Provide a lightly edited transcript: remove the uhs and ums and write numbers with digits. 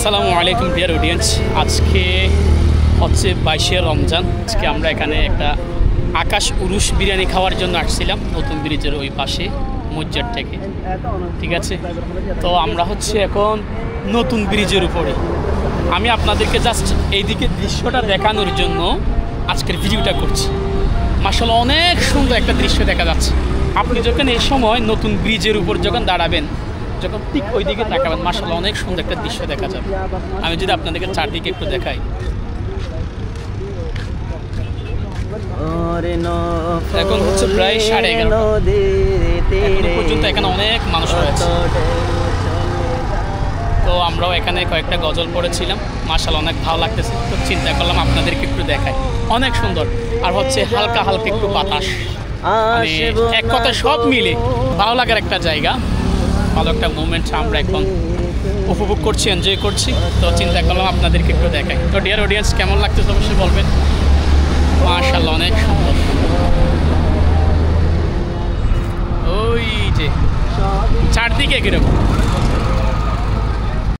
আসসালামু আলাইকুম dear audience. আজকে হচ্ছে 22শে রমজান। আজকে আমরা এখানে একটা আকাশ উরুস বিরিয়ানি খাওয়ার জন্য আসছিলাম নতুন ব্রিজের ওই পাশে মসজিদ থেকে। ঠিক আছে, তো আমরা হচ্ছে এখন নতুন ব্রিজের উপরে। আমি আপনাদেরকে জাস্ট এইদিকে দৃশ্যটা দেখানোর জন্য আজকের ভিডিওটা করছি। মাশাআল্লাহ অনেক সুন্দর একটা দৃশ্য দেখা যাচ্ছে। আপনি যখন এই সময় নতুন ব্রিজের উপর যখন দাঁড়াবেন, যখন ঠিক ওই দিকে তাকাবেন, মাশাআল্লাহ অনেক সুন্দর একটা দৃশ্য দেখা যাবে। আমি যদি আপনাদেরকে চারদিকে একটু দেখাই, এখন হচ্ছে প্রায় 11:30। এখনো পর্যন্ত এখানে অনেক মানুষ রয়েছে। তো আমরাও এখানে কয়েকটা গজল পড়েছিলাম, মাশাআল্লাহ অনেক ভালো লাগতেছে। তো চিন্তা করলাম আপনাদেরকে একটু দেখাই, অনেক সুন্দর। আর হচ্ছে হালকা হালকা একটু বাতাস, এক কথায় সব মিলে ভালো লাগার একটা জায়গা, ভালো একটা মুভমেন্ট আমরা এখন উপভোগ করছি, এনজয় করছি। তো চিন্তা করলাম আপনাদেরকে একটু দেখাই। তো ডিয়ার অডিয়েন্স, কেমন লাগতেছে অবশ্যই বলবেন। মাশাআল্লাহ অনেক সুন্দর। ওই যে চারদিকে কিরকম